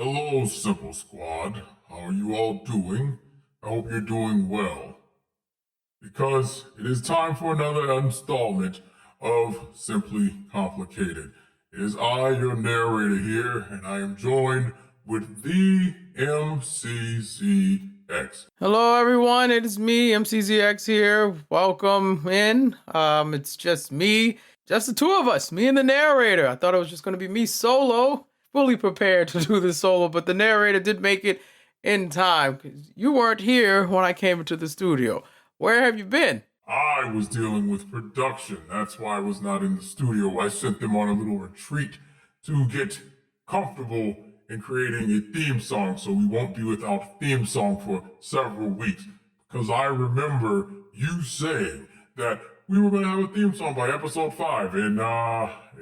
Hello, Simple Squad. How are you all doing? I hope you're doing well. Because it is time for another installment of Simply Complicated. It is I, your narrator here, and I am joined with the MCZX. Hello, everyone. It is me, MCZX here. Welcome in. It's just me, just the two of us, me and the narrator. I thought it was just going to be me solo, fully prepared to do this solo, but the narrator did make it in time because you weren't here when I came into the studio. Where have you been? I was dealing with production. That's why I was not in the studio. I sent them on a little retreat to get comfortable in creating a theme song so we won't be without theme song for several weeks. Because I remember you saying that we were going to have a theme song by episode 5, and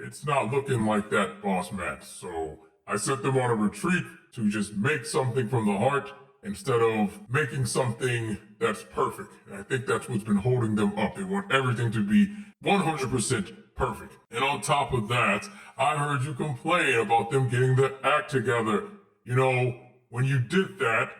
it's not looking like that, Boss Matt. So I sent them on a retreat to just make something from the heart instead of making something that's perfect. And I think that's what's been holding them up. They want everything to be 100% perfect. And on top of that, I heard you complain about them getting the act together. You know, when you did that,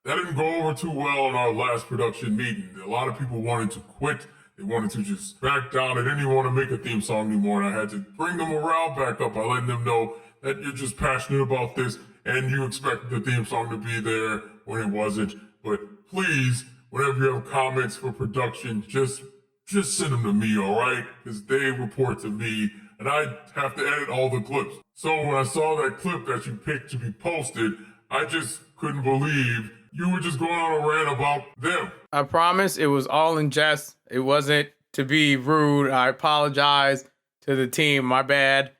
that didn't go over too well in our last production meeting. A lot of people wanted to quit. They wanted to just back down. They didn't even want to make a theme song anymore. And I had to bring the morale back up by letting them know that you're just passionate about this and you expect the theme song to be there when it wasn't. But please, whenever you have comments for production, just send them to me, all right? Because they report to me, and I have to edit all the clips. So when I saw that clip that you picked to be posted, I just couldn't believe you were just going on a rant about them. I promise it was all in jest. It wasn't to be rude. I apologize to the team. My bad.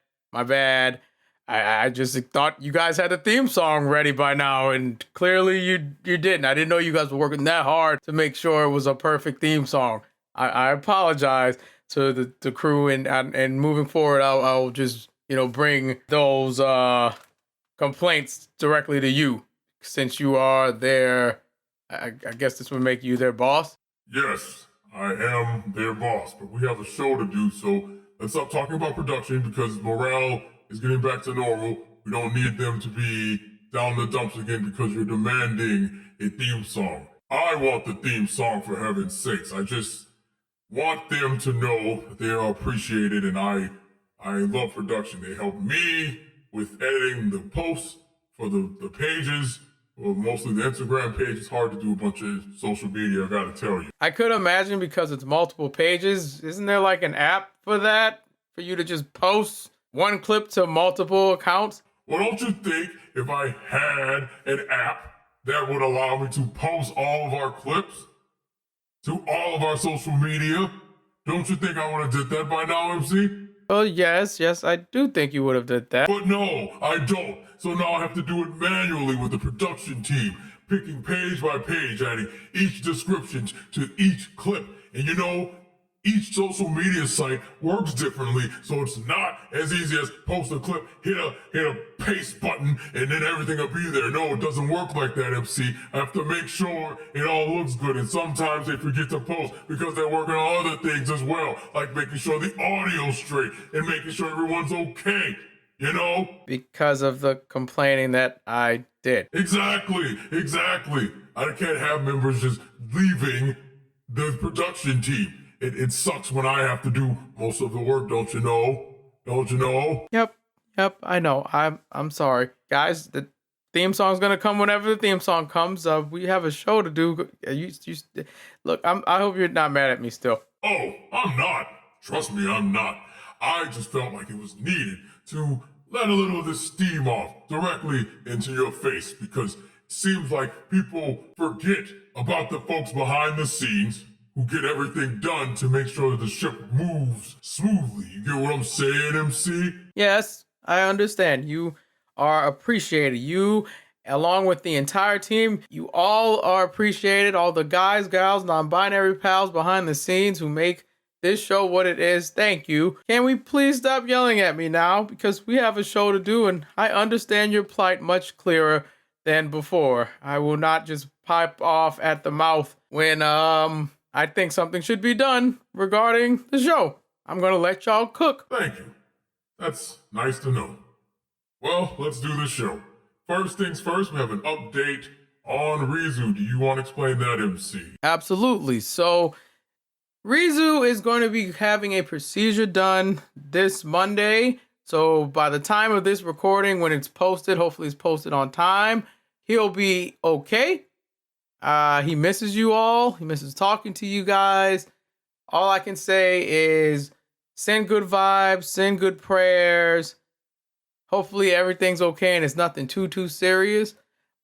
I just thought you guys had a theme song ready by now, and clearly you didn't. I didn't know you guys were working that hard to make sure it was a perfect theme song. I apologize to the crew, and moving forward, I'll just bring those complaints directly to you, since you are their. I guess this would make you their boss. Yes, I am their boss, but we have a show to do, so let's stop talking about production because morale is getting back to normal. We don't need them to be down the dumps again because you're demanding a theme song. I want the theme song, for heaven's sakes. I just want them to know that they are appreciated, and I love production. They help me with editing the posts for the pages, or mostly the Instagram page. It's hard to do a bunch of social media, I gotta tell you. I could imagine because it's multiple pages. Isn't there like an app for that? For you to just post one clip to multiple accounts? Well, don't you think if I had an app that would allow me to post all of our clips to all of our social media, don't you think I would have did that by now, MC? Well, yes, I do think you would have did that. But no, I don't. So now I have to do it manually with the production team, picking page by page, adding each description to each clip. And each social media site works differently, so it's not as easy as post a clip, hit a paste button, and then everything will be there. No, it doesn't work like that, MC. I have to make sure it all looks good, and sometimes they forget to post because they're working on other things as well, like making sure the audio's straight and making sure everyone's okay. Because of the complaining that I did. Exactly. I can't have members just leaving the production team. It sucks when I have to do most of the work, don't you know? Yep, I know. I'm sorry. Guys, the theme song's gonna come whenever the theme song comes. We have a show to do. Look, I hope you're not mad at me still. Oh, I'm not. Trust me, I'm not. I just felt like it was needed to let a little of this steam off directly into your face because it seems like people forget about the folks behind the scenes who get everything done to make sure that the ship moves smoothly. You get what I'm saying, MC? Yes, I understand. You are appreciated. You, along with the entire team, you all are appreciated. All the guys, gals, non-binary pals behind the scenes who make this show what it is. Thank you. Can we please stop yelling at me now? Because we have a show to do, and I understand your plight much clearer than before. I will not just pipe off at the mouth when, I think something should be done regarding the show. I'm going to let y'all cook. Thank you. That's nice to know. Well, let's do the show. First things first, we have an update on Reezu. Do you want to explain that, MC? Absolutely. So Reezu is going to be having a procedure done this Monday. So by the time of this recording, when it's posted, hopefully it's posted on time, he'll be okay. He misses you all. He misses talking to you guys. All I can say is send good vibes, send good prayers. Hopefully everything's okay and it's nothing too serious.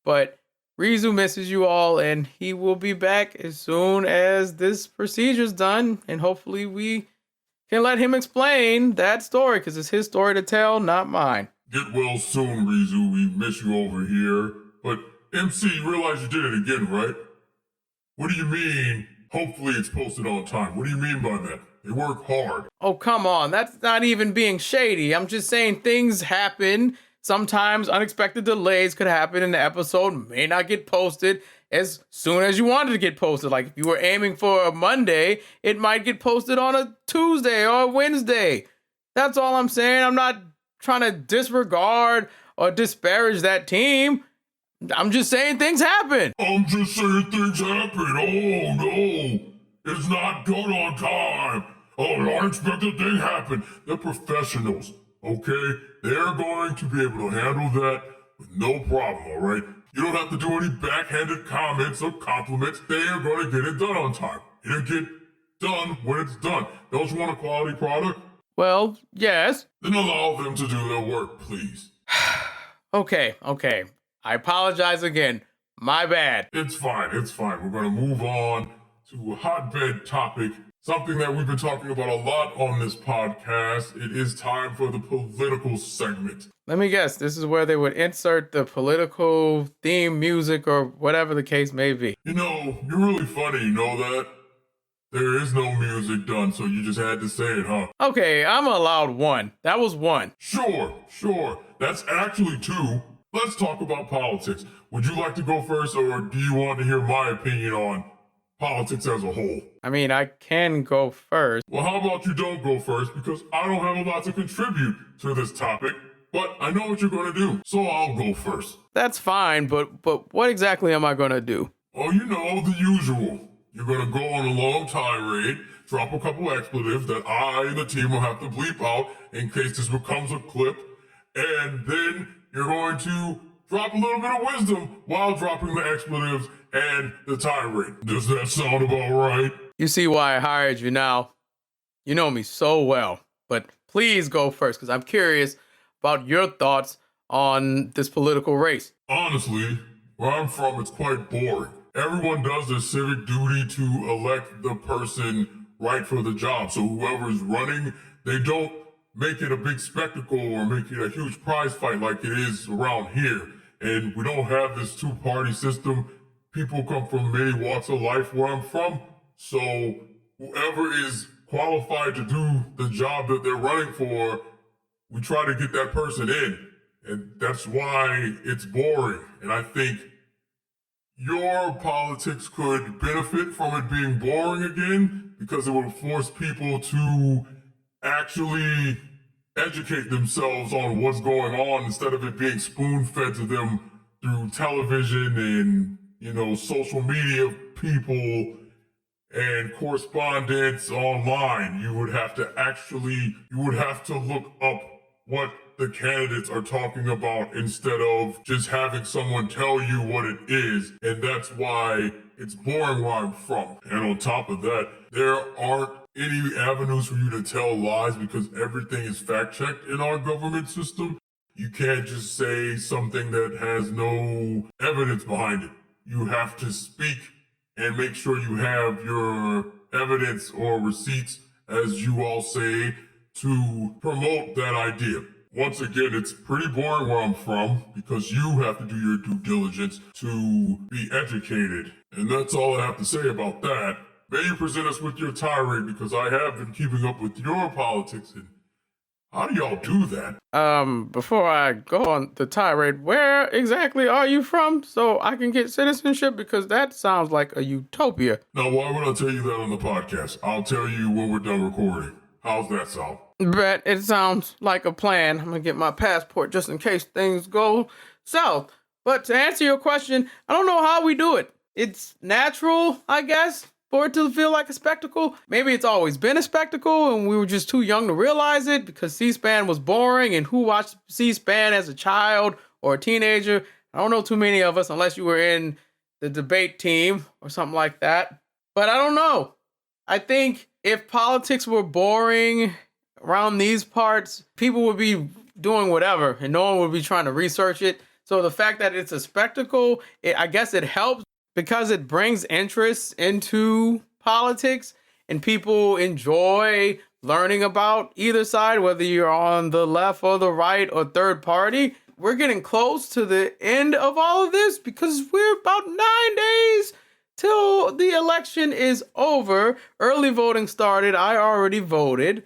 But Reezu misses you all, and he will be back as soon as this procedure's done. And hopefully we can let him explain that story, because it's his story to tell, not mine. Get well soon, Reezu. We miss you over here. But MC, you realize you did it again, right? What do you mean, hopefully it's posted on time? What do you mean by that? They work hard. Oh, come on. That's not even being shady. I'm just saying things happen. Sometimes unexpected delays could happen and the episode may not get posted as soon as you wanted to get posted. Like if you were aiming for a Monday, it might get posted on a Tuesday or a Wednesday. That's all I'm saying. I'm not trying to disregard or disparage that team. I'm just saying things happen. I'm just saying things happen. Oh no, it's not done on time. Oh, an unexpected thing happened. They're professionals, okay? They're going to be able to handle that with no problem, all right? You don't have to do any backhanded comments or compliments. They are going to get it done on time. It'll get done when it's done. Don't you want a quality product? Well, yes. Then allow them to do their work, please. Okay. I apologize again. My bad. It's fine. We're going to move on to a hotbed topic, something that we've been talking about a lot on this podcast. It is time for the political segment. Let me guess. This is where they would insert the political theme music or whatever the case may be. You know, you're really funny, you know that? There is no music done, so you just had to say it, huh? Okay, I'm allowed one. That was one. Sure. That's actually two. Let's talk about politics. Would you like to go first, or do you want to hear my opinion on politics as a whole? I mean, I can go first. Well, how about you don't go first, because I don't have a lot to contribute to this topic, but I know what you're going to do, so I'll go first. That's fine, but what exactly am I going to do? Oh, you know, the usual. You're going to go on a long tirade, drop a couple expletives that I and the team will have to bleep out in case this becomes a clip, and then you're going to drop a little bit of wisdom while dropping the expletives and the tirade. Does that sound about right? You see why I hired you now. You know me so well, but please go first, because I'm curious about your thoughts on this political race. Honestly, where I'm from, it's quite boring. Everyone does their civic duty to elect the person right for the job. So whoever's running, they don't make it a big spectacle or make it a huge prize fight like it is around here. And we don't have this two-party system. People come from many walks of life where I'm from. So whoever is qualified to do the job that they're running for, we try to get that person in. And that's why it's boring. And I think your politics could benefit from it being boring again, because it would force people to actually educate themselves on what's going on instead of it being spoon-fed to them through television and, you know, social media people and correspondence online. You would have to look up what the candidates are talking about instead of just having someone tell you what it is. And that's why it's boring where I'm from. And on top of that, there aren't any avenues for you to tell lies because everything is fact-checked in our government system. You can't just say something that has no evidence behind it. You have to speak and make sure you have your evidence or receipts, as you all say, to promote that idea. Once again, it's pretty boring where I'm from because you have to do your due diligence to be educated. And that's all I have to say about that. May you present us with your tirade, because I have been keeping up with your politics. And how do y'all do that? Before I go on the tirade, where exactly are you from so I can get citizenship? Because that sounds like a utopia. Now, why would I tell you that on the podcast? I'll tell you when we're done recording. How's that sound? Brett, it sounds like a plan. I'm gonna get my passport just in case things go south. But to answer your question, I don't know how we do it. It's natural, I guess, for it to feel like a spectacle. Maybe it's always been a spectacle and we were just too young to realize it because C-SPAN was boring, and who watched C-SPAN as a child or a teenager? I don't know too many of us, unless you were in the debate team or something like that. But I don't know. I think if politics were boring around these parts, people would be doing whatever and no one would be trying to research it. So the fact that it's a spectacle, I guess it helps because it brings interest into politics and people enjoy learning about either side, whether you're on the left or the right or third party. We're getting close to the end of all of this because we're about 9 days till the election is over. Early voting started. I already voted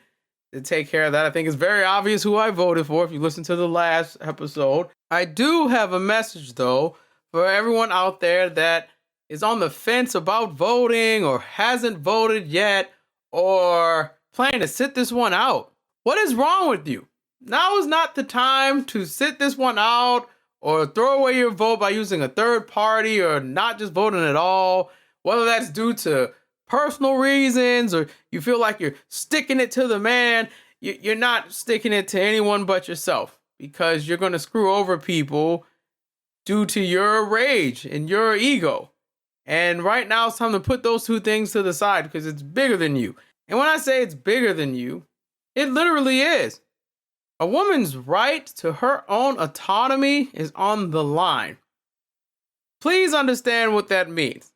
to take care of that. I think it's very obvious who I voted for if you listen to the last episode. I do have a message, though, for everyone out there that is on the fence about voting or hasn't voted yet or planning to sit this one out. What is wrong with you? Now is not the time to sit this one out or throw away your vote by using a third party or not just voting at all, whether that's due to personal reasons or you feel like you're sticking it to the man. You're not sticking it to anyone but yourself because you're going to screw over people due to your rage and your ego. And right now it's time to put those two things to the side because it's bigger than you. And when I say it's bigger than you, it literally is. A woman's right to her own autonomy is on the line. Please understand what that means.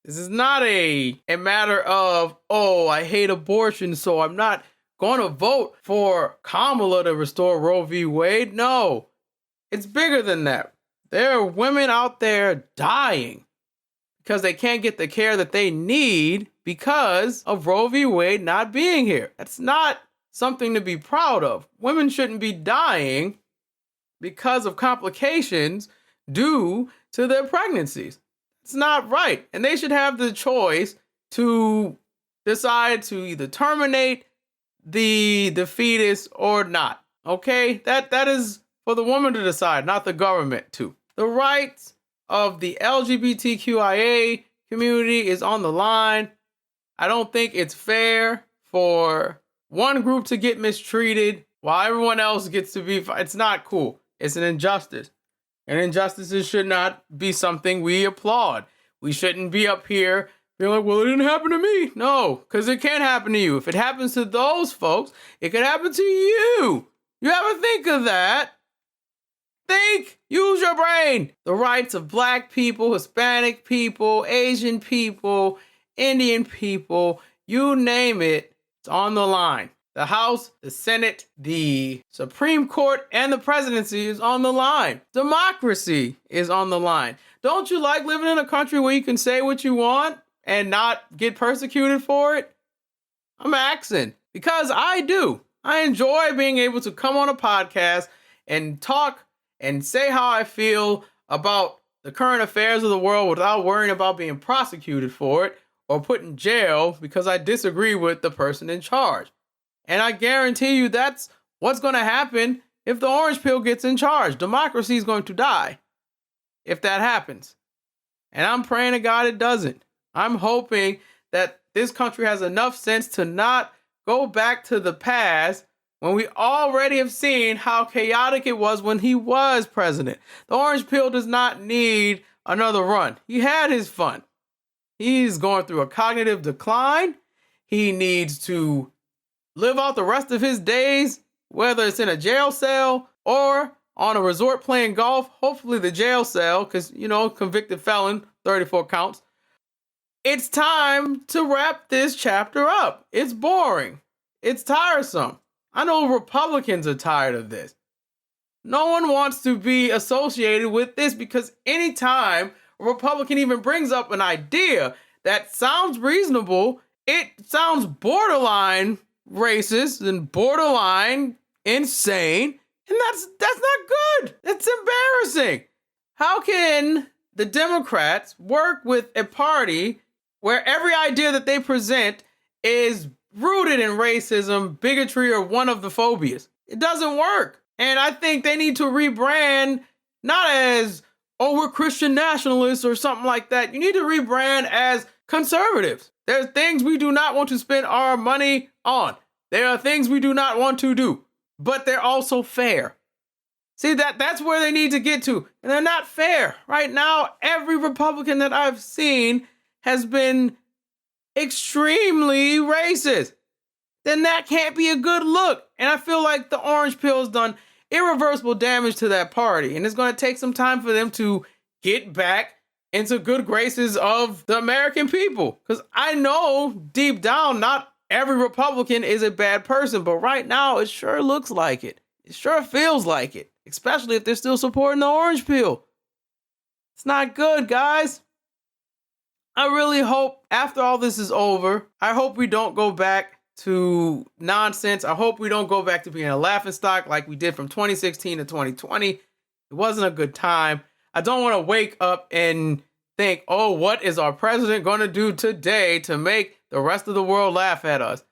This is not a matter of, oh, I hate abortion, so I'm not going to vote for Kamala to restore Roe v. Wade. No, it's bigger than that. There are women out there dying because they can't get the care that they need because of Roe v. Wade not being here. That's not something to be proud of. Women shouldn't be dying because of complications due to their pregnancies. It's not right. And they should have the choice to decide to either terminate the fetus or not. Okay? That is for the woman to decide, not the government to. The rights of the LGBTQIA community is on the line. I don't think it's fair for one group to get mistreated while everyone else gets to be. It's not cool. It's an injustice. And injustices should not be something we applaud. We shouldn't be up here being like, well, it didn't happen to me. No, because it can't happen to you. If it happens to those folks, it could happen to you. You ever think of that? Think. Use your brain. The rights of Black people, Hispanic people, Asian people, Indian people, you name it, it's on the line. The House, the Senate, the Supreme Court, and the presidency is on the line. Democracy is on the line. Don't you like living in a country where you can say what you want and not get persecuted for it? I'm asking because I do. I enjoy being able to come on a podcast and talk and say how I feel about the current affairs of the world without worrying about being prosecuted for it or put in jail because I disagree with the person in charge. And I guarantee you that's what's going to happen if the orange pill gets in charge. Democracy is going to die if that happens. And I'm praying to God it doesn't. I'm hoping that this country has enough sense to not go back to the past when we already have seen how chaotic it was when he was president. The orange pill does not need another run. He had his fun. He's going through a cognitive decline. He needs to live out the rest of his days, whether it's in a jail cell or on a resort playing golf. Hopefully the jail cell, because, convicted felon, 34 counts. It's time to wrap this chapter up. It's boring. It's tiresome. I know Republicans are tired of this. No one wants to be associated with this because anytime a Republican even brings up an idea that sounds reasonable, it sounds borderline racist and borderline insane, and that's not good. It's embarrassing. How can the Democrats work with a party where every idea that they present is rooted in racism, bigotry, or one of the phobias? It doesn't work. And I think they need to rebrand not as oh, we're Christian nationalists or something like that. You need to rebrand as conservatives. There's things we do not want to spend our money on. There are things we do not want to do, but they're also fair. See, that's where they need to get to. And they're not fair. Right now, every Republican that I've seen has been extremely racist. Then that can't be a good look. And I feel like the orange pill has done irreversible damage to that party. And it's going to take some time for them to get back into good graces of the American people. Because I know deep down, not every Republican is a bad person. But right now, it sure looks like it. It sure feels like it. Especially if they're still supporting the orange pill. It's not good, guys. I really hope after all this is over, I hope we don't go back to nonsense. I hope we don't go back to being a laughingstock like we did from 2016 to 2020. It wasn't a good time. I don't want to wake up and think, oh, what is our president going to do today to make the rest of the world laugh at us?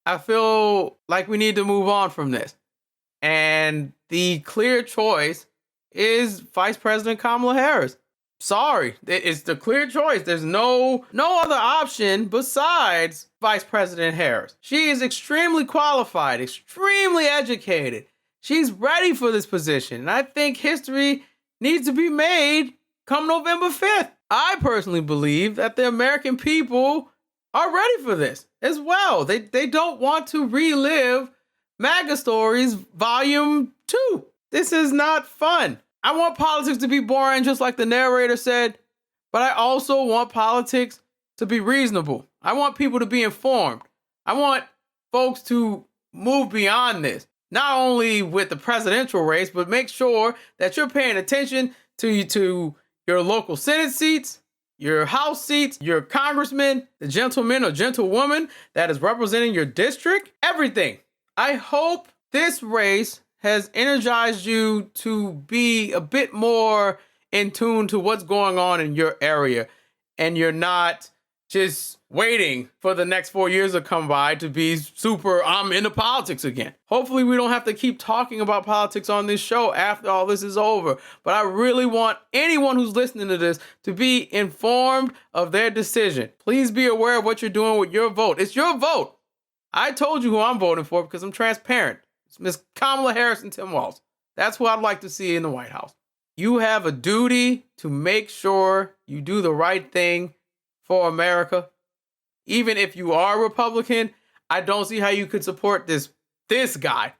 I feel like we need to move on from this. And the clear choice is Vice President Kamala Harris. Sorry, it's the clear choice. There's no other option besides Vice President Harris. She is extremely qualified, extremely educated. She's ready for this position. And I think history needs to be made come November 5th. I personally believe that the American people are ready for this as well. They don't want to relive MAGA Stories Volume 2. This is not fun. I want politics to be boring, just like the narrator said, but I also want politics to be reasonable. I want people to be informed. I want folks to move beyond this, not only with the presidential race, but make sure that you're paying attention to your local Senate seats, your House seats, your congressman, the gentleman or gentlewoman that is representing your district, everything. I hope this race has energized you to be a bit more in tune to what's going on in your area. And you're not just waiting for the next 4 years to come by to be super, I'm into politics again. Hopefully we don't have to keep talking about politics on this show after all this is over. But I really want anyone who's listening to this to be informed of their decision. Please be aware of what you're doing with your vote. It's your vote. I told you who I'm voting for because I'm transparent. It's Miss Kamala Harris and Tim Walz. That's who I'd like to see in the White House. You have a duty to make sure you do the right thing for America. Even if you are Republican, I don't see how you could support this guy.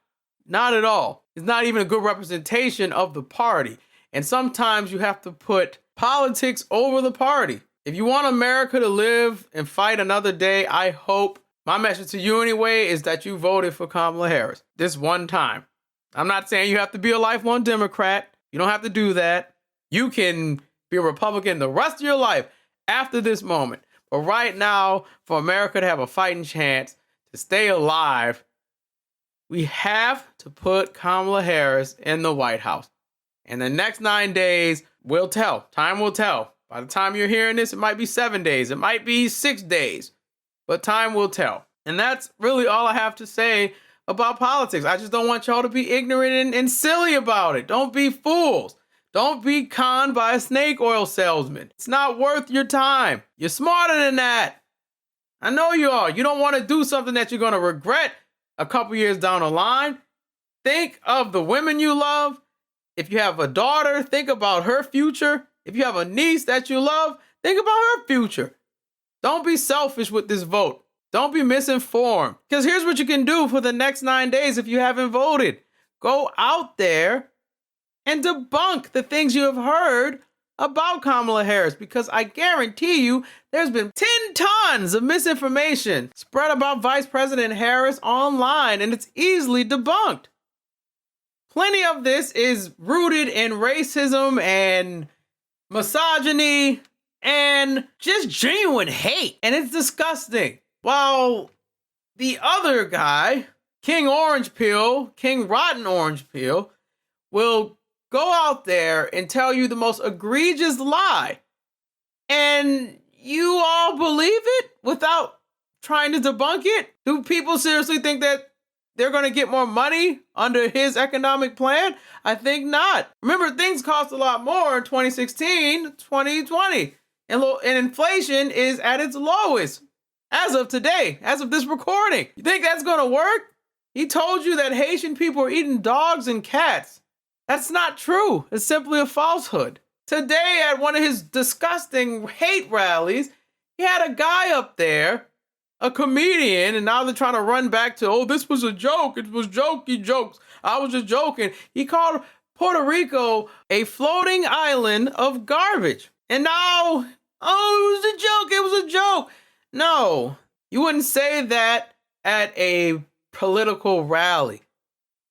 Not at all. It's not even a good representation of the party. And sometimes you have to put politics over the party. If you want America to live and fight another day, I hope my message to you anyway is that you voted for Kamala Harris this one time. I'm not saying you have to be a lifelong Democrat. You don't have to do that. You can be a Republican the rest of your life after this moment. But right now, for America to have a fighting chance to stay alive, we have to put Kamala Harris in the White House. And the next 9 days will tell. Time will tell. By the time you're hearing this, it might be 7 days. It might be 6 days. But time will tell. And that's really all I have to say about politics. I just don't want y'all to be ignorant and silly about it. Don't be fools. Don't be conned by a snake oil salesman. It's not worth your time. You're smarter than that. I know you are. You don't want to do something that you're going to regret a couple years down the line. Think of the women you love. If you have a daughter, think about her future. If you have a niece that you love, think about her future. Don't be selfish with this vote. Don't be misinformed. Because here's what you can do for the next 9 days if you haven't voted. Go out there and debunk the things you have heard about Kamala Harris. Because I guarantee you, there's been 10 tons of misinformation spread about Vice President Harris online, and it's easily debunked. Plenty of this is rooted in racism and misogyny and just genuine hate. And it's disgusting. While the other guy, King Rotten Orange Peel, will go out there and tell you the most egregious lie. And you all believe it without trying to debunk it? Do people seriously think that they're going to get more money under his economic plan? I think not. Remember, things cost a lot more in 2016, 2020, and inflation is at its lowest as of today, as of this recording. You think that's going to work? He told you that Haitian people are eating dogs and cats. That's not true. It's simply a falsehood. Today, at one of his disgusting hate rallies, he had a guy up there, a comedian, and now they're trying to run back to, oh, this was a joke. It was jokey jokes. I was just joking. He called Puerto Rico a floating island of garbage. And now, oh, it was a joke. It was a joke. No, you wouldn't say that at a political rally.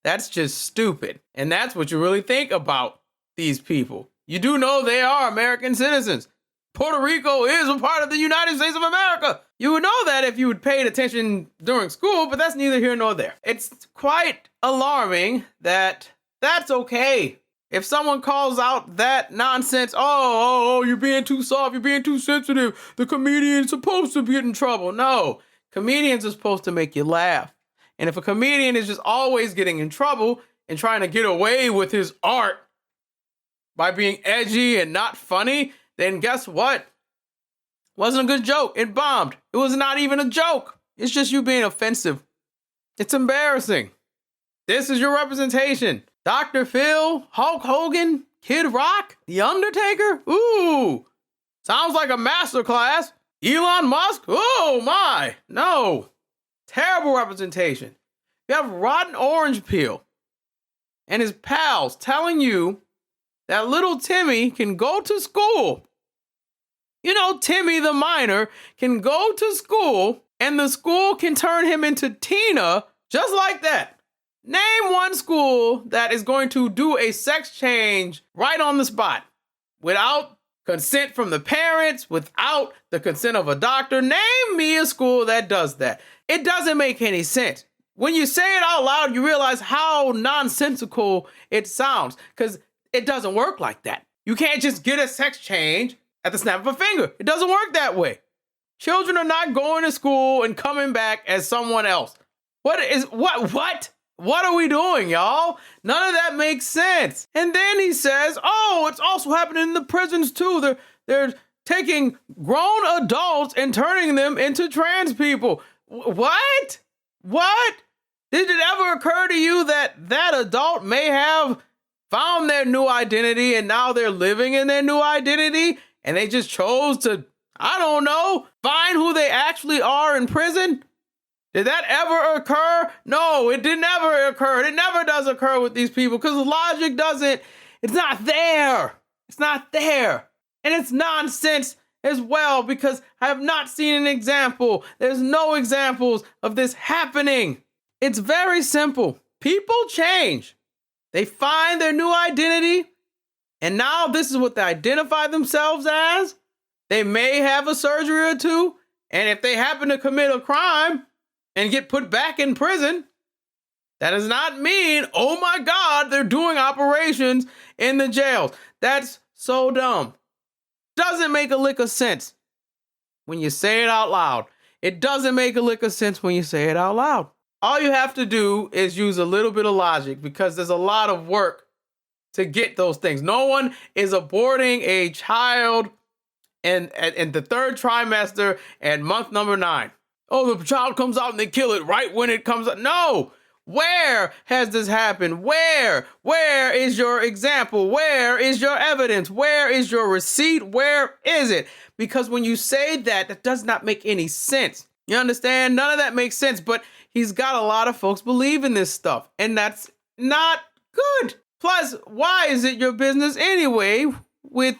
That's just stupid. And that's what you really think about these people. You do know they are American citizens. Puerto Rico is a part of the United States of America. You would know that if you had paid attention during school, but that's neither here nor there. It's quite alarming that that's okay. If someone calls out that nonsense, oh, you're being too soft, you're being too sensitive, the comedian's supposed to get in trouble. No, comedians are supposed to make you laugh. And if a comedian is just always getting in trouble and trying to get away with his art by being edgy and not funny, then guess what? Wasn't a good joke. It bombed. It was not even a joke. It's just you being offensive. It's embarrassing. This is your representation. Dr. Phil, Hulk Hogan, Kid Rock, The Undertaker. Ooh, sounds like a masterclass. Elon Musk. Oh my. No. Terrible representation. You have Rotten Orange Peel and his pals telling you that little Timmy can go to school. You know, Timmy the minor can go to school and the school can turn him into Tina just like that. Name one school that is going to do a sex change right on the spot without consent from the parents, without the consent of a doctor. Name me a school that does that. It doesn't make any sense. When you say it out loud, you realize how nonsensical it sounds because it doesn't work like that. You can't just get a sex change at the snap of a finger. It doesn't work that way. Children are not going to school and coming back as someone else. What are we doing, y'all? None of that makes sense. And then he says, oh, it's also happening in the prisons too. They're taking grown adults and turning them into trans people. What? Did it ever occur to you that that adult may have found their new identity and now they're living in their new identity and they just chose to, I don't know, find who they actually are in prison? Did that ever occur? No, it did never occur. It never does occur with these people because logic doesn't, it's not there. It's not there. And it's nonsense as well because I have not seen an example. There's no examples of this happening. It's very simple. People change. They find their new identity, and now this is what they identify themselves as. They may have a surgery or two, and if they happen to commit a crime and get put back in prison, that does not mean, oh my God, they're doing operations in the jails. That's so dumb. Doesn't make a lick of sense when you say it out loud. It doesn't make a lick of sense when you say it out loud. All you have to do is use a little bit of logic because there's a lot of work to get those things. No one is aborting a child in the third trimester at month number 9. Oh, the child comes out and they kill it right when it comes out. No. Where has this happened? Where is your example? Where is your evidence? Where is your receipt? Where is it? Because when you say that, that does not make any sense. You understand? None of that makes sense, but he's got a lot of folks believing this stuff, and that's not good. Plus, why is it your business anyway with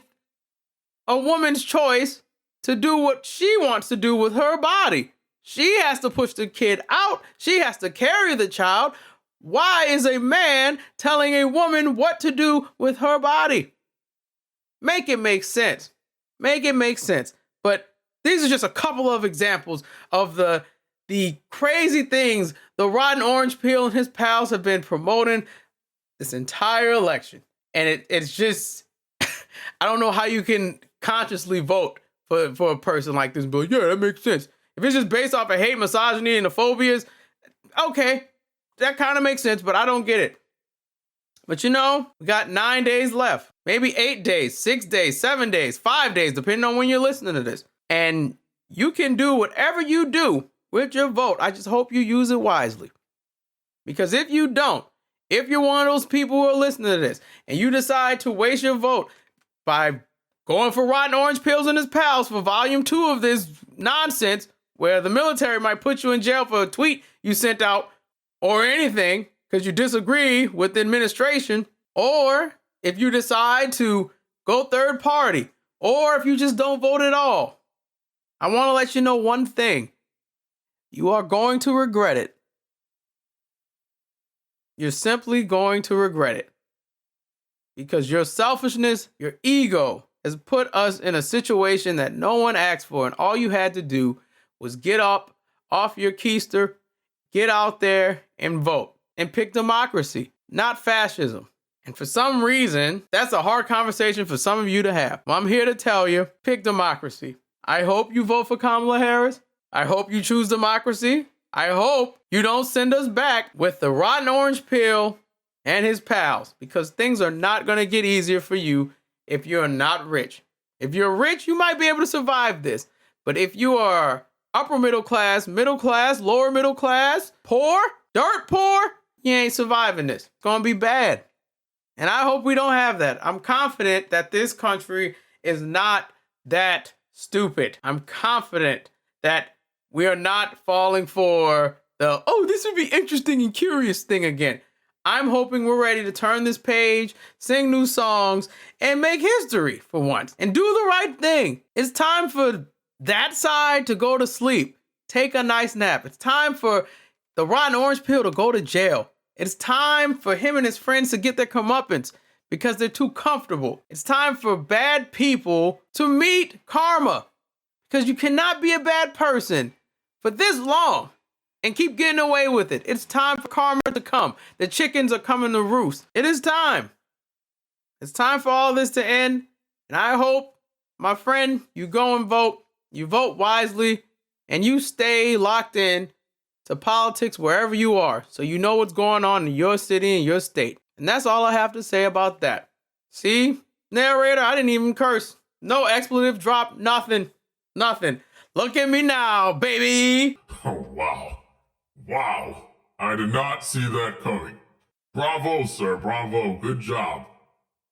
a woman's choice to do what she wants to do with her body? She has to push the kid out. She has to carry the child. Why is a man telling a woman what to do with her body? Make it make sense. Make it make sense. But these are just a couple of examples of the crazy things the Rotten Orange Peel and his pals have been promoting this entire election. And it's just, I don't know how you can consciously vote for a person like this. But yeah, that makes sense. If it's just based off of hate, misogyny, and the phobias, okay. that kind of makes sense, but I don't get it. But we got 9 days left, maybe 8 days, 6 days, 7 days, 5 days, depending on when you're listening to this. And you can do whatever you do with your vote. I just hope you use it wisely. Because if you don't, if you're one of those people who are listening to this and you decide to waste your vote by going for rotten orange pills and his pals for volume 2 of this nonsense, where the military might put you in jail for a tweet you sent out or anything because you disagree with the administration, or if you decide to go third party, or if you just don't vote at all, I want to let you know one thing. You are going to regret it. You're simply going to regret it. Because your selfishness, your ego has put us in a situation that no one asked for, and all you had to do was get up off your keister, get out there and vote and pick democracy, not fascism. And for some reason, that's a hard conversation for some of you to have. Well, I'm here to tell you, pick democracy. I hope you vote for Kamala Harris. I hope you choose democracy. I hope you don't send us back with the rotten orange pill and his pals, because things are not going to get easier for you if you're not rich. If you're rich, you might be able to survive this. But if you are upper middle class, lower middle class, poor, dirt poor, you ain't surviving this. It's going to be bad. And I hope we don't have that. I'm confident that this country is not that stupid. I'm confident that we are not falling for the, this would be interesting and curious thing again. I'm hoping we're ready to turn this page, sing new songs, and make history for once. And do the right thing. It's time for that side to go to sleep. Take a nice nap. It's time for the rotten orange pill to go to jail. It's time for him and his friends to get their comeuppance because they're too comfortable. It's time for bad people to meet karma, because you cannot be a bad person for this long and keep getting away with it. It's time for karma to come. The chickens are coming to roost. It is time. It's time for all this to end. And I hope, my friend, you go and vote. You vote wisely and you stay locked in to politics wherever you are, so you know what's going on in your city and your state. And that's all I have to say about that. See, narrator, I didn't even curse. No expletive drop, nothing. Look at me now, baby. Oh, wow. Wow. I did not see that coming. Bravo, sir. Bravo. Good job.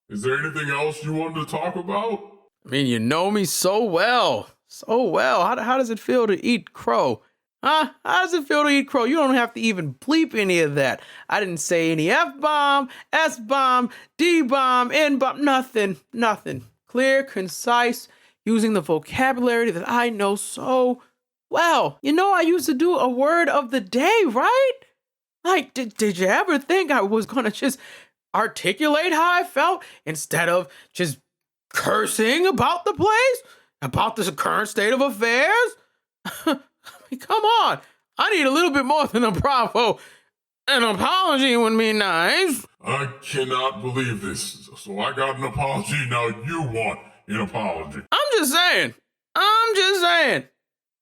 Is there anything else you wanted to talk about? I mean, you know me so well. How does it feel to eat crow? Huh? How does it feel to eat crow? You don't have to even bleep any of that. I didn't say any F-bomb, S-bomb, D-bomb, N-bomb, nothing. Clear, concise, using the vocabulary that I know so well. I used to do a word of the day, right? Like, did you ever think I was going to just articulate how I felt instead of just cursing about the place, about the current state of affairs? Come on. I need a little bit more than a bravo. An apology would be nice. I cannot believe this. So I got an apology, now you want an apology. I'm just saying.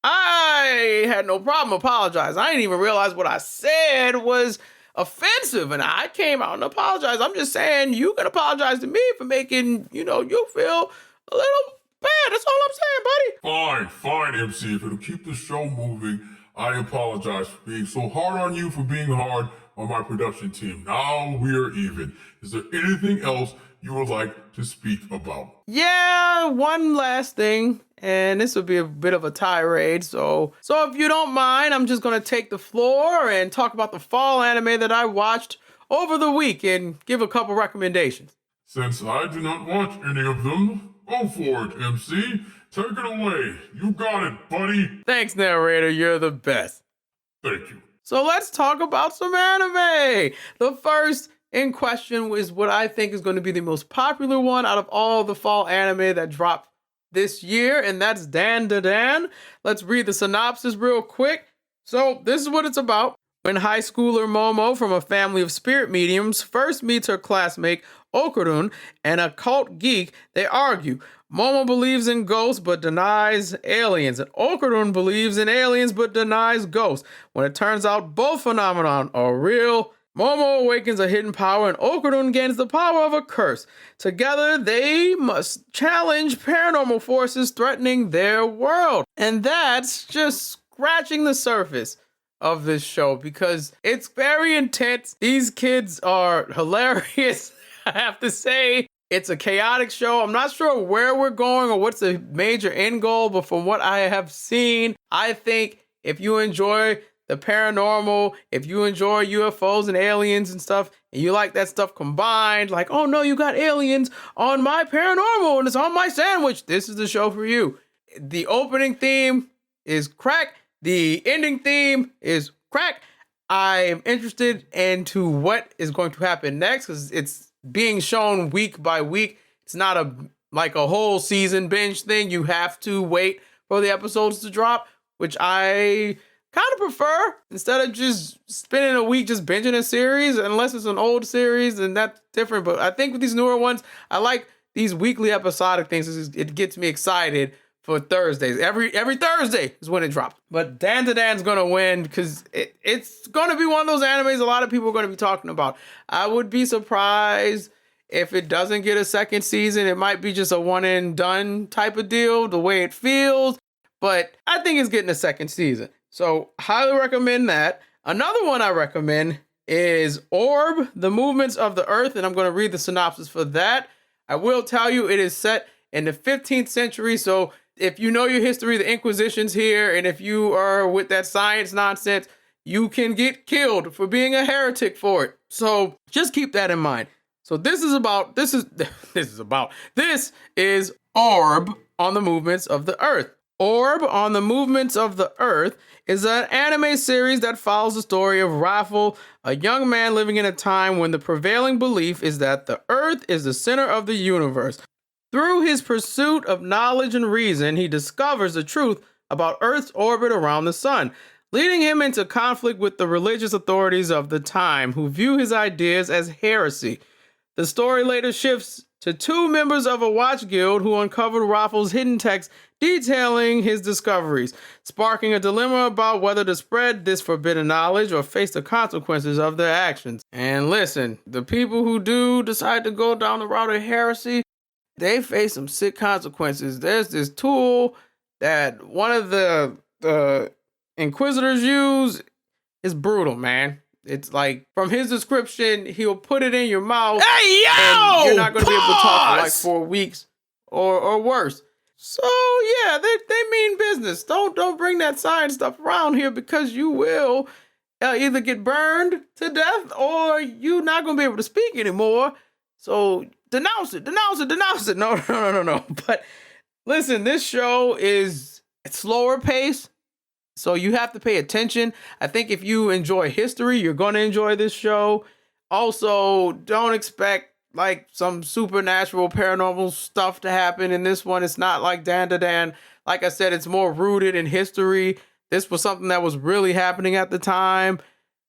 I had no problem apologizing. I didn't even realize what I said was offensive, and I came out and apologized. I'm just saying you can apologize to me for making, you feel a little bad. That's all I'm saying, buddy. Fine, MC. If it'll keep the show moving, I apologize for being so hard on you, for being hard on my production team. Now we're even. Is there anything else you would like to speak about? Yeah, one last thing, and this will be a bit of a tirade. So if you don't mind, I'm just going to take the floor and talk about the fall anime that I watched over the week and give a couple recommendations. Since I do not watch any of them, go for it, MC. Take it away. You got it, buddy. Thanks, narrator. You're the best. Thank you. So let's talk about some anime. The first in question is what I think is going to be the most popular one out of all the fall anime that dropped this year, and that's Dan Da Dan. Let's read the synopsis real quick. So this is what it's about. When high schooler Momo from a family of spirit mediums first meets her classmate Okurun, an occult geek, they argue. Momo believes in ghosts but denies aliens, and Okurun believes in aliens but denies ghosts. When it turns out both phenomena are real, Momo awakens a hidden power and Okurun gains the power of a curse. Together, they must challenge paranormal forces threatening their world. And that's just scratching the surface of this show because it's very intense. These kids are hilarious, I have to say. It's a chaotic show. I'm not sure where we're going or what's the major end goal, but from what I have seen, I think if you enjoy the paranormal, if you enjoy UFOs and aliens and stuff, and you like that stuff combined, like, oh no, you got aliens on my paranormal and it's on my sandwich, this is the show for you. The opening theme is crack. The ending theme is crack. I'm interested into what is going to happen next because it's being shown week by week. It's not a whole season binge thing. You have to wait for the episodes to drop, which I kind of prefer instead of just spending a week just binging a series, unless it's an old series, and that's different. But I think with these newer ones, I like these weekly episodic things. It gets me excited for Thursdays. Every Thursday is when it drops. But Dan to Dan's gonna win because it's gonna be one of those animes a lot of people are gonna be talking about. I would be surprised if it doesn't get a second season. It might be just a one and done type of deal, the way it feels. But I think it's getting a second season. So highly recommend that. Another one I recommend is Orb, The Movements of the Earth. And I'm going to read the synopsis for that. I will tell you it is set in the 15th century. So if you know your history, the Inquisition's here. And if you are with that science nonsense, you can get killed for being a heretic for it. So just keep that in mind. So this is Orb on the Movements of the Earth. Orb on the Movements of the Earth is an anime series that follows the story of Raffle, a young man living in a time when the prevailing belief is that the Earth is the center of the universe. Through his pursuit of knowledge and reason, he discovers the truth about Earth's orbit around the sun, leading him into conflict with the religious authorities of the time, who view his ideas as heresy. The story later shifts to two members of a watch guild who uncovered Raffle's hidden text detailing his discoveries, sparking a dilemma about whether to spread this forbidden knowledge or face the consequences of their actions. And listen, the people who do decide to go down the route of heresy, they face some sick consequences. There's this tool that one of the Inquisitors use. Is brutal, man. It's like, from his description, he'll put it in your mouth. Hey, yo! And you're not going to be able to talk for like Pause! 4 weeks or worse. So yeah, they mean business. Don't bring that science stuff around here because you will either get burned to death or you're not going to be able to speak anymore. So denounce it. No. But listen, this show it's slower paced. So you have to pay attention. I think if you enjoy history, you're going to enjoy this show. Also, don't expect like some supernatural paranormal stuff to happen in this one. It's not like Dan to Dan. Like I said, it's more rooted in history. This was something that was really happening at the time.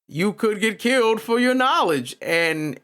You could get killed for your knowledge. And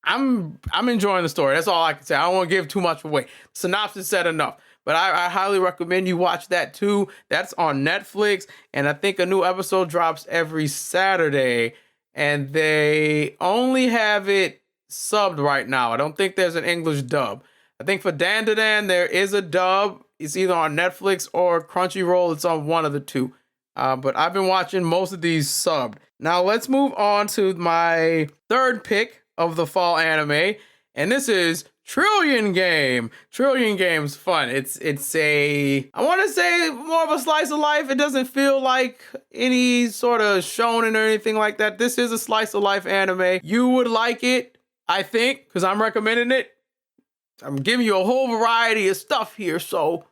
I'm enjoying the story. That's all I can say. I don't want to give too much away. Synopsis said enough. But I highly recommend you watch that too. That's on Netflix. And I think a new episode drops every Saturday. And they only have it subbed right now. I don't think there's an English dub. I think for Dan to Dan, there is a dub. It's either on Netflix or Crunchyroll. It's on one of the two. But I've been watching most of these subbed. Now let's move on to my third pick of the fall anime. And this is Trillion Game. Trillion Game's fun. It's I want to say more of a slice of life. It doesn't feel like any sort of shonen or anything like that. This is a slice of life anime. You would like it, I think, because I'm recommending it. I'm giving you a whole variety of stuff here. So,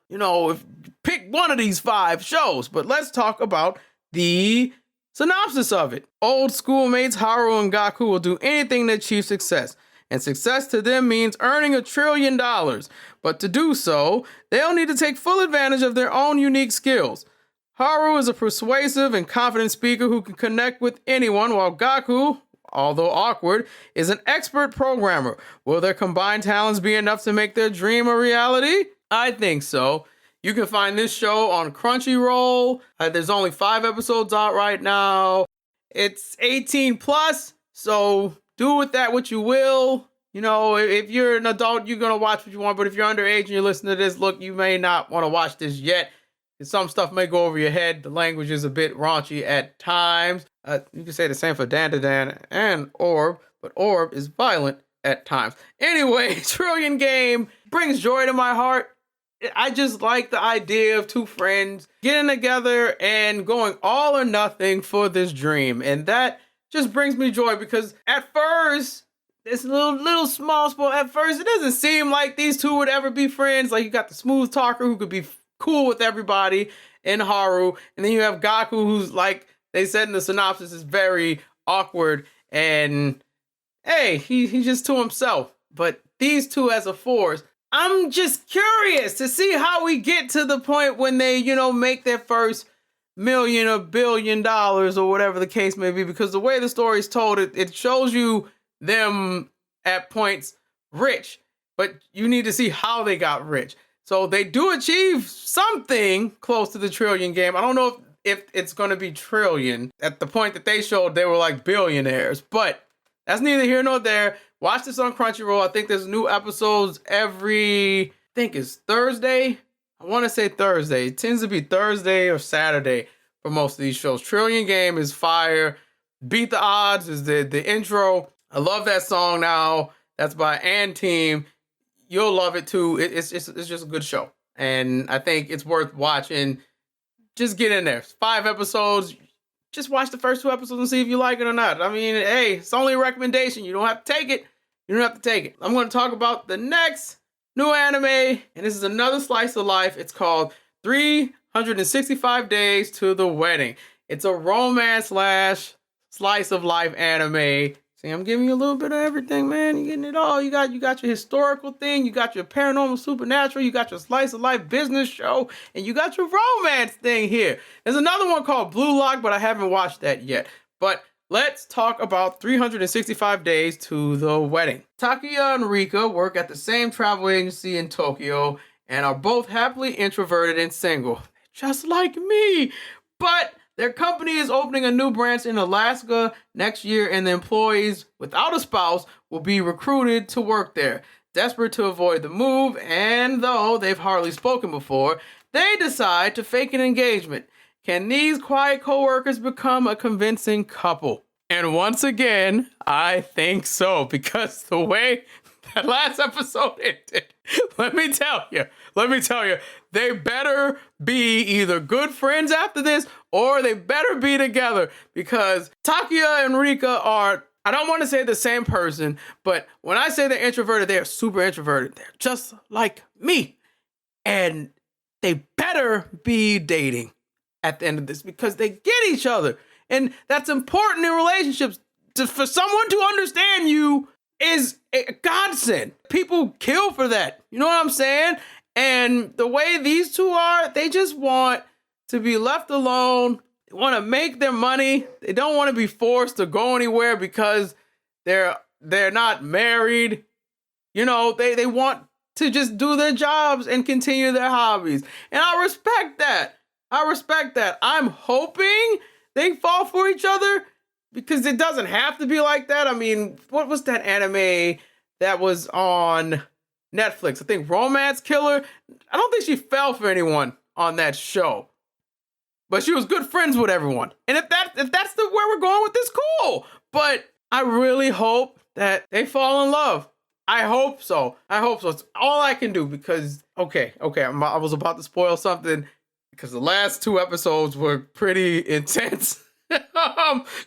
pick one of these 5 shows. But let's talk about the synopsis of it. Old schoolmates Haru and Gaku will do anything to achieve success. And success to them means earning $1 trillion. But to do so, they'll need to take full advantage of their own unique skills. Haru is a persuasive and confident speaker who can connect with anyone, while Gaku, although awkward, is an expert programmer. Will their combined talents be enough to make their dream a reality? I think so. You can find this show on Crunchyroll. There's only 5 episodes out right now. It's 18 plus, so do with that what you will. You know, if you're an adult, you're going to watch what you want. But if you're underage and you're listening to this, look, you may not want to watch this yet. Some stuff may go over your head. The language is a bit raunchy at times. You can say the same for Dan and Orb, but Orb is violent at times. Anyway, Trillion Game brings joy to my heart. I just like the idea of 2 friends getting together and going all or nothing for this dream. And that just brings me joy because at first, this little small sport, at first, it doesn't seem like these 2 would ever be friends. Like, you got the smooth talker who could be cool with everybody in Haru. And then you have Gaku, who's, like they said in the synopsis, is very awkward. And, hey, he's just to himself. But these 2 as a force, I'm just curious to see how we get to the point when they, make their first million or $1 billion or whatever the case may be, because the way the story is told, it shows you them at points rich, but you need to see how they got rich. So they do achieve something close to the Trillion Game. I don't know if it's going to be trillion. At the point that they showed, they were like billionaires, but that's neither here nor there. Watch this on Crunchyroll. I think there's new episodes every, I think it's Thursday. I want to say Thursday. It tends to be Thursday or Saturday for most of these shows. Trillion Game is fire. Beat the Odds is the intro. I love that song now. That's by And Team. You'll love it too. It's just a good show. And I think it's worth watching. Just get in there. 5 episodes. Just watch the first 2 episodes and see if you like it or not. I mean, hey, it's only a recommendation. You don't have to take it. You don't have to take it. I'm going to talk about the next new anime, and this is another slice of life. It's called 365 Days to the Wedding. It's a romance / slice of life anime. See, I'm giving you a little bit of everything, man. You're getting it all. You got your historical thing, you got your paranormal supernatural, you got your slice of life business show, and you got your romance thing here. There's another one called Blue Lock, but I haven't watched that yet. But let's talk about 365 Days to the Wedding. Takuya and Rika work at the same travel agency in Tokyo and are both happily introverted and single, just like me. But their company is opening a new branch in Alaska next year, and the employees without a spouse will be recruited to work there. Desperate to avoid the move, and though they've hardly spoken before, they decide to fake an engagement. Can these quiet co-workers become a convincing couple? And once again, I think so, because the way that last episode ended, let me tell you, they better be either good friends after this, or they better be together, because Takuya and Rika are, I don't want to say the same person, but when I say they're introverted, they're super introverted. They're just like me. And they better be dating at the end of this, because they get each other. And that's important in relationships. For someone to understand you is a godsend. People kill for that. You know what I'm saying? And the way these 2 are, they just want to be left alone. They want to make their money. They don't want to be forced to go anywhere because they're not married. You know, they want to just do their jobs and continue their hobbies. And I respect that. I'm hoping they fall for each other, because it doesn't have to be like that. I mean, what was that anime that was on Netflix? I think Romance Killer. I don't think she fell for anyone on that show, but she was good friends with everyone. And if that's where we're going with this, cool. But I really hope that they fall in love. I hope so. It's all I can do, because okay, I was about to spoil something, because the last 2 episodes were pretty intense.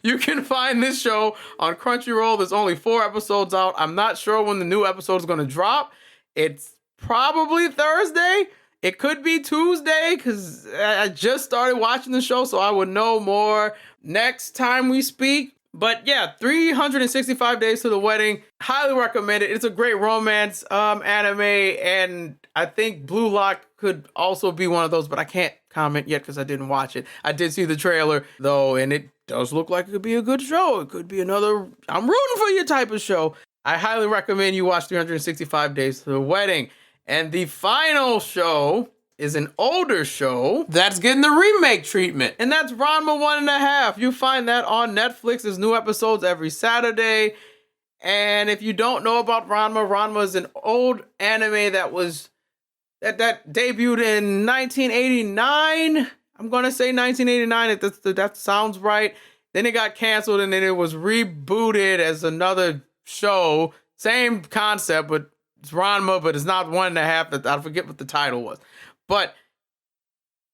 You can find this show on Crunchyroll. There's only 4 episodes out. I'm not sure when the new episode is going to drop. It's probably Thursday. It could be Tuesday, because I just started watching the show, so I would know more next time we speak. But yeah, 365 Days to the Wedding. Highly recommend it. It's a great romance anime, and I think Blue Lock could also be one of those, but I can't comment yet because I didn't watch it. I did see the trailer though, and it does look like it could be a good show. It could be another I'm rooting for you type of show. I highly recommend you watch 365 Days to the Wedding. And the final show is an older show that's getting the remake treatment, and that's Ranma 1.5. You find that on Netflix. There's new episodes every Saturday. And if you don't know about Ranma is an old anime that debuted in 1989. I'm gonna say 1989. That sounds right. Then it got canceled, and then it was rebooted as another show. Same concept, but it's Ranma, but it's not 1.5. I forget what the title was. But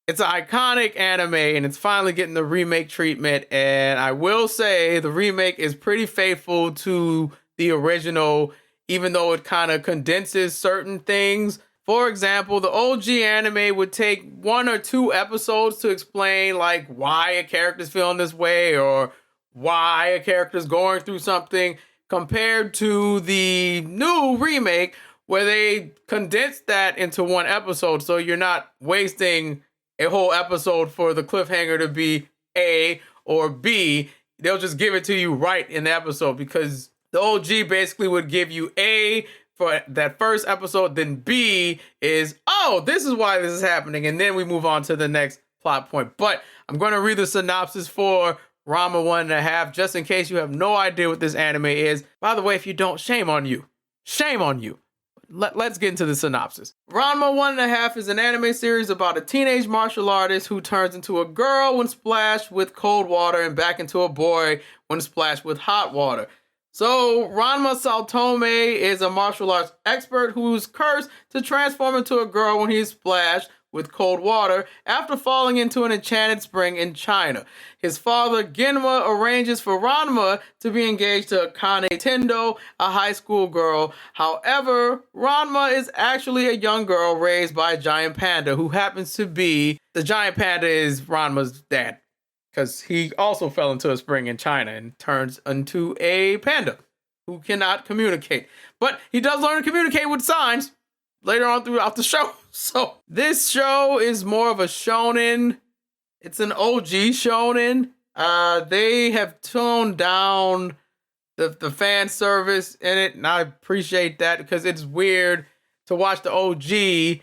it's an iconic anime, and it's finally getting the remake treatment. And I will say the remake is pretty faithful to the original, even though it kind of condenses certain things. For example, the OG anime would take 1 or 2 episodes to explain like why a character's feeling this way or why a character's going through something, compared to the new remake, where they condensed that into 1 episode, so you're not wasting a whole episode for the cliffhanger to be A or B. They'll just give it to you right in the episode, because the OG basically would give you A for that first episode, then B is, oh, this is why this is happening, and then we move on to the next plot point. But I'm going to read the synopsis for Ranma 1.5, just in case you have no idea what this anime is. By the way, if you don't, shame on you. Shame on you. Let's get into the synopsis. Ranma 1.5 is an anime series about a teenage martial artist who turns into a girl when splashed with cold water and back into a boy when splashed with hot water. So Ranma Saltome is a martial arts expert who's cursed to transform into a girl when he's splashed with cold water after falling into an enchanted spring in China. His father, Genma, arranges for Ranma to be engaged to Akane Tendo, a high school girl. However, Ranma is actually a young girl raised by a giant panda who happens to be... The giant panda is Ranma's dad, because he also fell into a spring in China and turns into a panda who cannot communicate. But he does learn to communicate with signs later on throughout the show. So this show is more of a shonen. It's an OG shonen. They have toned down the fan service in it, and I appreciate that, because it's weird to watch the OG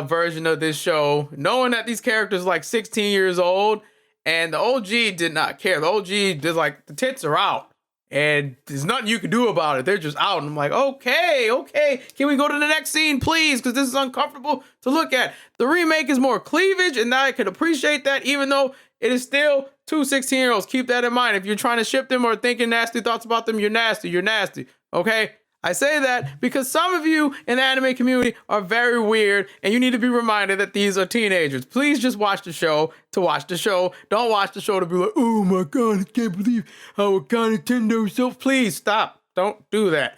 version of this show, knowing that these characters are like 16 years old, and the OG did not care. The OG did like, the tits are out, and there's nothing you can do about it. They're just out. And I'm like, okay. Can we go to the next scene, please? Because this is uncomfortable to look at. The remake is more cleavage, and I can appreciate that, even though it is still 2 16-year-olds. Keep that in mind. If you're trying to ship them or thinking nasty thoughts about them, you're nasty. Okay? I say that because some of you in the anime community are very weird, and you need to be reminded that these are teenagers. Please just watch the show to watch the show. Don't watch the show to be like, oh my god, I can't believe how Akane Tendo so. Please stop. Don't do that.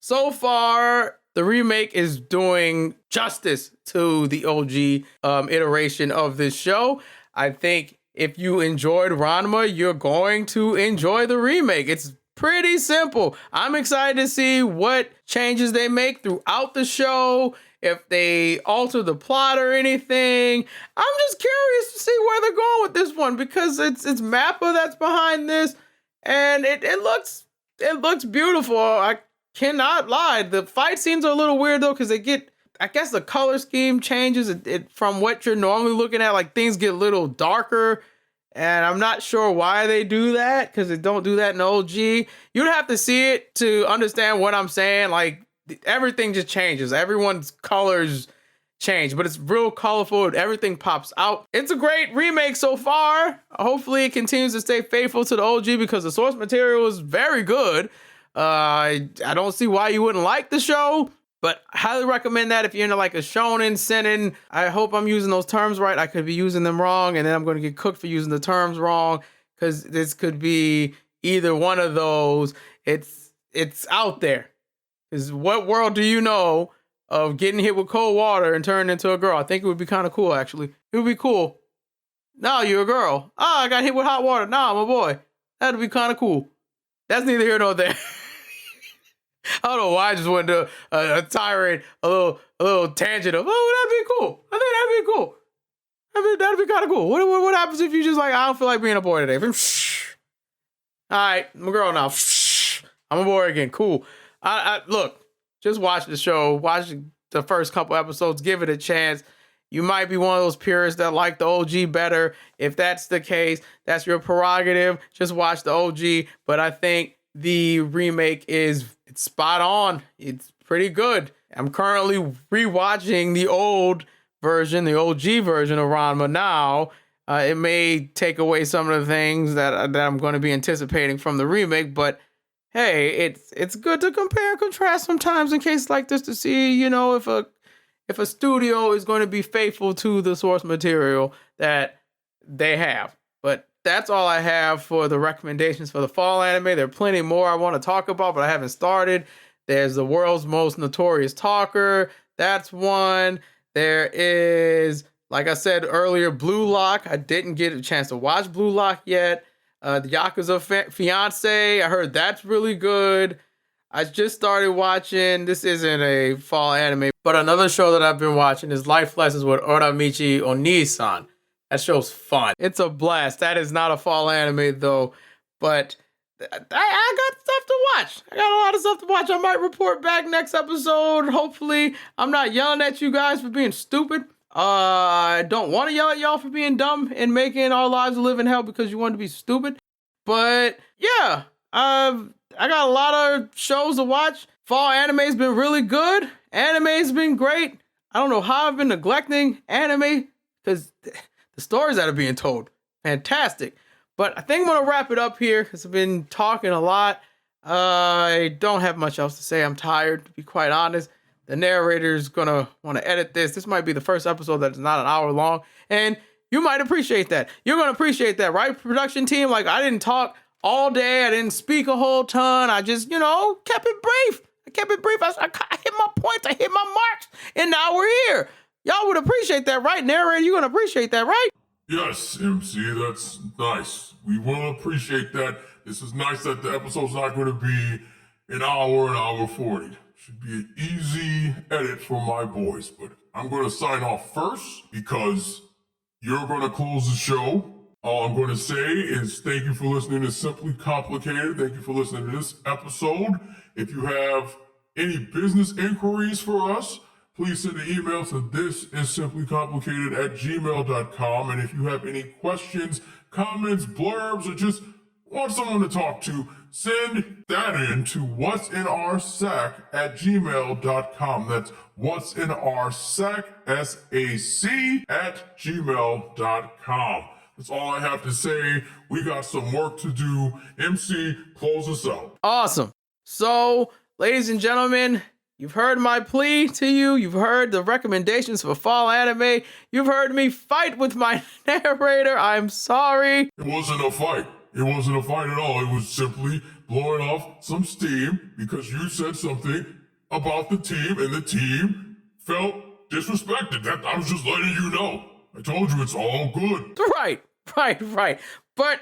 So far, the remake is doing justice to the OG iteration of this show. I think if you enjoyed Ranma, you're going to enjoy the remake. It's pretty simple. I'm excited to see what changes they make throughout the show, if they alter the plot or anything. I'm just curious to see where they're going with this one, because it's Mappa that's behind this, and it looks beautiful. I cannot lie. The fight scenes are a little weird though, because I guess the color scheme changes it from what you're normally looking at. Like, things get a little darker. And I'm not sure why they do that, because they don't do that in OG. You'd have to see it to understand what I'm saying. Like, everything just changes. Everyone's colors change, but it's real colorful. Everything pops out. It's a great remake so far. Hopefully it continues to stay faithful to the OG, because the source material is very good. I don't see why you wouldn't like the show. But I highly recommend that if you're into like a shonen, seinen. I hope I'm using those terms right. I could be using them wrong, and then I'm going to get cooked for using the terms wrong, because this could be either one of those. It's out there. Because what world do you know of getting hit with cold water and turning into a girl? I think it would be kind of cool, actually. It would be cool. No, you're a girl. Oh, I got hit with hot water. No, I'm a boy. That'd be kind of cool. That's neither here nor there. I don't know why I just went to a tirade, a little tangent of, oh, that'd be cool. I think that'd be cool. That'd be kind of cool. What happens if you just like, I don't feel like being a boy today? All right, I'm a girl now. I'm a boy again. Cool. Look, just watch the show. Watch the first couple episodes. Give it a chance. You might be one of those purists that like the OG better. If that's the case, that's your prerogative. Just watch the OG. But I think the remake it's spot on. It's pretty good. I'm currently rewatching the old version, the OG version of Ranma now. It may take away some of the things that I'm going to be anticipating from the remake, but hey, it's good to compare and contrast sometimes in cases like this to see, you know, if a studio is going to be faithful to the source material that they have. But that's all I have for the recommendations for the fall anime. There are plenty more I want to talk about, but I haven't started. There's The World's Most Notorious Talker. That's one. There is, like I said earlier, Blue Lock. I didn't get a chance to watch Blue Lock yet. The Yakuza Fiance. I heard that's really good. I just started watching, this isn't a fall anime, but another show that I've been watching is Life Lessons with Oramichi Onisan. That show's fun. It's a blast. That is not a fall anime though, but I got stuff to watch. I got a lot of stuff to watch. I might report back next episode. Hopefully, I'm not yelling at you guys for being stupid. I don't want to yell at y'all for being dumb and making our lives live in hell because you want to be stupid. But yeah, I got a lot of shows to watch. Fall anime's been really good. Anime's been great. I don't know how I've been neglecting anime because the stories that are being told, fantastic. But I think I'm going to wrap it up here because I've been talking a lot. I don't have much else to say. I'm tired, to be quite honest. The narrator's going to want to edit this. This might be the first episode that's not an hour long. And you might appreciate that. You're going to appreciate that, right, production team? Like, I didn't talk all day. I didn't speak a whole ton. I just, kept it brief. I hit my points. I hit my marks. And now we're here. Y'all would appreciate that, right? Narrator, you're going to appreciate that, right? Yes, MC, that's nice. We will appreciate that. This is nice that the episode's not going to be an hour 40. Should be an easy edit for my boys, but I'm going to sign off first because you're going to close the show. All I'm going to say is thank you for listening to Simply Complicated. Thank you for listening to this episode. If you have any business inquiries for us, please send an email to thisisimplycomplicated@gmail.com. And if you have any questions, comments, blurbs, or just want someone to talk to, send that in to what'sinOurSack@gmail.com. That's what'sinOurSack, SAC @gmail.com. That's all I have to say. We got some work to do. MC, close us out. Awesome. So, ladies and gentlemen, you've heard my plea to you. You've heard the recommendations for fall anime. You've heard me fight with my narrator. I'm sorry. It wasn't a fight. It wasn't a fight at all. It was simply blowing off some steam because you said something about the team and the team felt disrespected. I was just letting you know. I told you it's all good. Right. But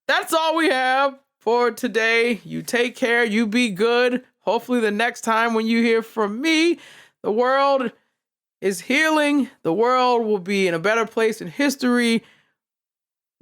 that's all we have for today. You take care. You be good. Hopefully the next time when you hear from me, the world is healing. The world will be in a better place and history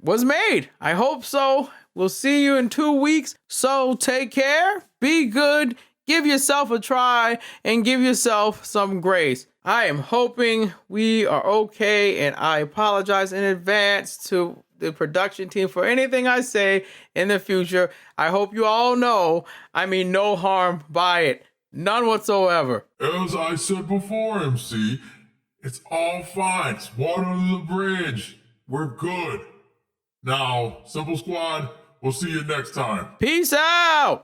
was made. I hope so. We'll see you in 2 weeks. So take care. Be good. Give yourself a try and give yourself some grace. I am hoping we are okay, and I apologize in advance to the production team for anything I say in the future. I hope you all know I mean no harm by it. None whatsoever. As I said before, MC, it's all fine. It's water under the bridge. We're good. Now, Simple Squad, we'll see you next time. Peace out.